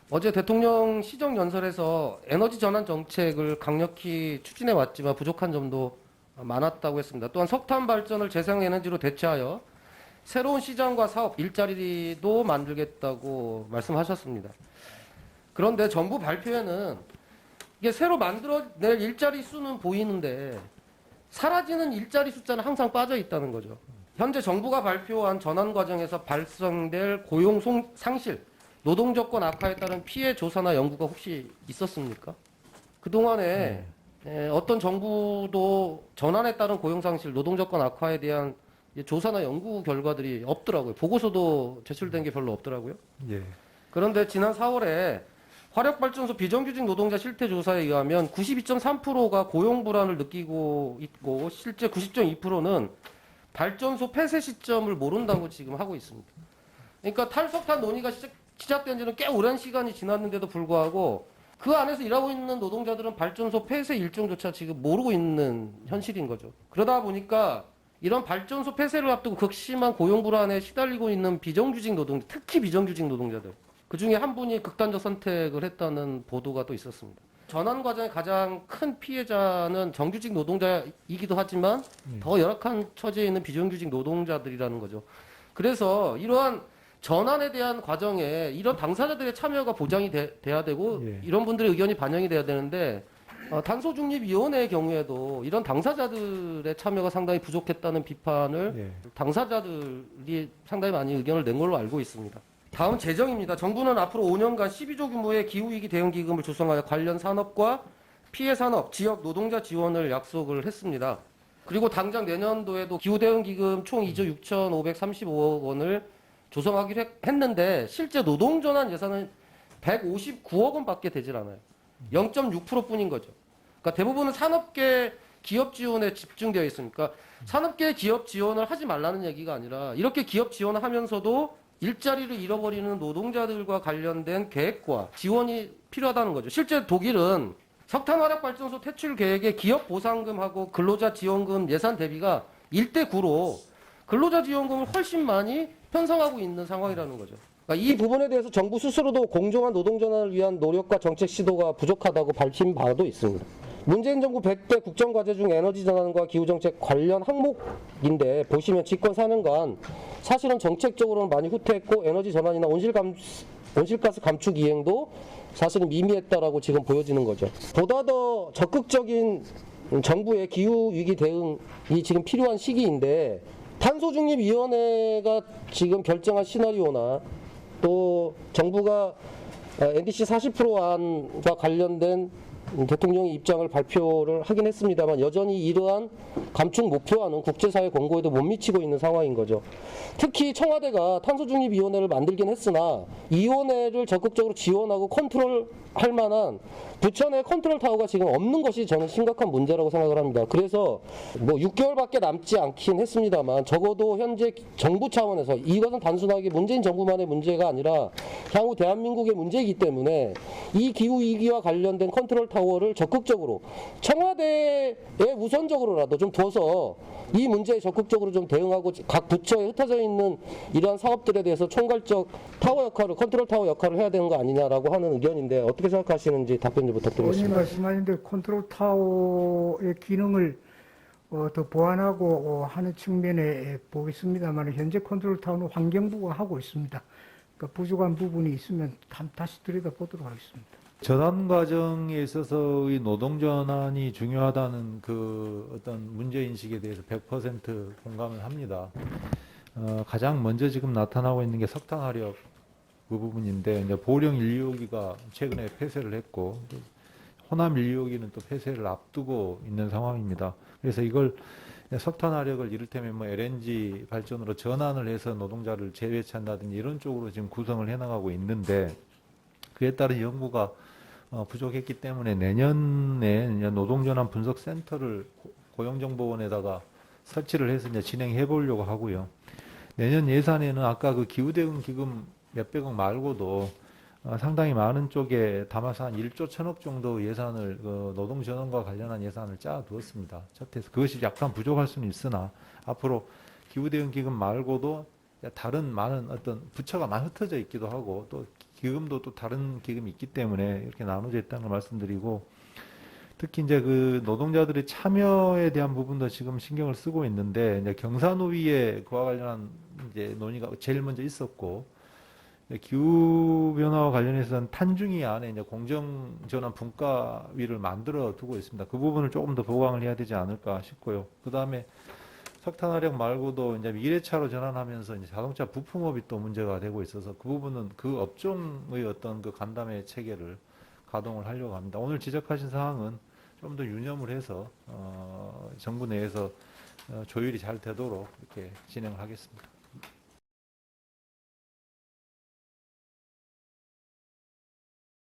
어제 대통령 시정연설에서 에너지 전환 정책을 강력히 추진해 왔지만 부족한 점도 많았다고 했습니다. 또한 석탄 발전을 재생에너지로 대체하여 새로운 시장과 사업, 일자리도 만들겠다고 말씀하셨습니다. 그런데 정부 발표에는 이게 새로 만들어낼 일자리 수는 보이는데 사라지는 일자리 숫자는 항상 빠져 있다는 거죠. 현재 정부가 발표한 전환 과정에서 발생될 고용 상실, 노동 조건 악화에 따른 피해 조사나 연구가 혹시 있었습니까? 그동안에 어떤 정부도 전환에 따른 고용 상실, 노동 조건 악화에 대한 조사나 연구 결과들이 없더라고요. 보고서도 제출된 게 별로 없더라고요. 예. 그런데 지난 4월에 화력발전소 비정규직 노동자 실태 조사에 의하면 92.3%가 고용 불안을 느끼고 있고 실제 90.2%는 발전소 폐쇄 시점을 모른다고 지금 하고 있습니다. 그러니까 탈석탄 논의가 시작된 지는 꽤 오랜 시간이 지났는데도 불구하고 그 안에서 일하고 있는 노동자들은 발전소 폐쇄 일정조차 지금 모르고 있는 현실인 거죠. 그러다 보니까 이런 발전소 폐쇄를 앞두고 극심한 고용 불안에 시달리고 있는 비정규직 노동자, 특히 비정규직 노동자들. 그 중에 한 분이 극단적 선택을 했다는 보도가 또 있었습니다. 전환 과정의 가장 큰 피해자는 정규직 노동자이기도 하지만 더 열악한 처지에 있는 비정규직 노동자들이라는 거죠. 그래서 이러한 전환에 대한 과정에 이런 당사자들의 참여가 보장이 돼야 되고 예. 이런 분들의 의견이 반영이 돼야 되는데 탄소중립위원회의 경우에도 이런 당사자들의 참여가 상당히 부족했다는 비판을 예. 당사자들이 상당히 많이 의견을 낸 걸로 알고 있습니다. 다음 재정입니다. 정부는 앞으로 5년간 12조 규모의 기후위기 대응기금을 조성하여 관련 산업과 피해 산업, 지역 노동자 지원을 약속을 했습니다. 그리고 당장 내년도에도 기후대응기금 총 2조 6,535억 원을 조성하기로 했는데 실제 노동전환 예산은 159억 원밖에 되질 않아요. 0.6% 뿐인 거죠. 그러니까 대부분은 산업계 기업 지원에 집중되어 있으니까 산업계 기업 지원을 하지 말라는 얘기가 아니라 이렇게 기업 지원을 하면서도 일자리를 잃어버리는 노동자들과 관련된 계획과 지원이 필요하다는 거죠. 실제 독일은 석탄 화력 발전소 퇴출 계획의 기업 보상금하고 근로자 지원금 예산 대비가 1대9로 근로자 지원금을 훨씬 많이 편성하고 있는 상황이라는 거죠. 그러니까 이 부분에 대해서 정부 스스로도 공정한 노동 전환을 위한 노력과 정책 시도가 부족하다고 밝힌 바도 있습니다. 문재인 정부 100대 국정과제 중 에너지 전환과 기후정책 관련 항목인데 보시면 집권 4년간 사실은 정책적으로는 많이 후퇴했고 에너지 전환이나 온실가스 감축 이행도 사실은 미미했다라고 지금 보여지는 거죠. 보다 더 적극적인 정부의 기후위기 대응이 지금 필요한 시기인데 탄소중립위원회가 지금 결정한 시나리오나 또 정부가 NDC 40%안과 관련된 대통령의 입장을 발표를 하긴 했습니다만 여전히 이러한 감축 목표와는 국제사회 권고에도 못 미치고 있는 상황인 거죠. 특히 청와대가 탄소중립위원회를 만들긴 했으나 이 위원회를 적극적으로 지원하고 컨트롤할 만한 부처 내 컨트롤 타워가 지금 없는 것이 저는 심각한 문제라고 생각을 합니다. 그래서 뭐 6개월밖에 남지 않긴 했습니다만 적어도 현재 정부 차원에서 이것은 단순하게 문재인 정부만의 문제가 아니라 향후 대한민국의 문제이기 때문에 이 기후위기와 관련된 컨트롤 타워를 적극적으로 청와대에 우선적으로라도 좀 둬서 이 문제에 적극적으로 좀 대응하고 각 부처에 흩어져 있는 이러한 사업들에 대해서 총괄적 타워 역할을 컨트롤 타워 역할을 해야 되는 거 아니냐라고 하는 의견인데 어떻게 생각하시는지 답변 좀 부탁드리겠습니다. 의원님 말씀하신 대로 컨트롤 타워의 기능을 더 보완하고 하는 측면에 보겠습니다만 현재 컨트롤 타워는 환경부가 하고 있습니다. 그러니까 부족한 부분이 있으면 다시 들여다보도록 하겠습니다. 전환 과정에 있어서의 노동 전환이 중요하다는 그 어떤 문제 인식에 대해서 100% 공감을 합니다. 가장 먼저 지금 나타나고 있는 게 석탄 화력 그 부분인데 이제 보령 1, 2호기가 최근에 폐쇄를 했고 호남 1, 2호기는 또 폐쇄를 앞두고 있는 상황입니다. 그래서 이걸 석탄 화력을 이를테면 뭐 LNG 발전으로 전환을 해서 노동자를 재배치한다든지 이런 쪽으로 지금 구성을 해나가고 있는데 그에 따른 연구가 부족했기 때문에 내년에 노동전환 분석센터를 고용정보원에다가 설치를 해서 이제 진행해 보려고 하고요. 내년 예산에는 아까 그 기후대응기금 몇백억 말고도 상당히 많은 쪽에 담아서 한 1조 1천억 정도 예산을 노동전환과 관련한 예산을 짜 두었습니다. 첫해서 그것이 약간 부족할 수는 있으나 앞으로 기후대응기금 말고도 다른 많은 어떤 부처가 많이 흩어져 있기도 하고 또 기금도 또 다른 기금이 있기 때문에 이렇게 나눠져 있다는 걸 말씀드리고, 특히 이제 그 노동자들의 참여에 대한 부분도 지금 신경을 쓰고 있는데, 이제 경사노위에 그와 관련한 이제 논의가 제일 먼저 있었고, 기후 변화와 관련해서는 탄중위 안에 이제 공정전환 분과위를 만들어 두고 있습니다. 그 부분을 조금 더 보강을 해야 되지 않을까 싶고요. 그 다음에 석탄화력 말고도 이제 미래차로 전환하면서 이제 자동차 부품업이 또 문제가 되고 있어서 그 부분은 그 업종의 어떤 그 간담회 체계를 가동을 하려고 합니다. 오늘 지적하신 사항은 좀 더 유념을 해서 정부 내에서 조율이 잘 되도록 이렇게 진행을 하겠습니다.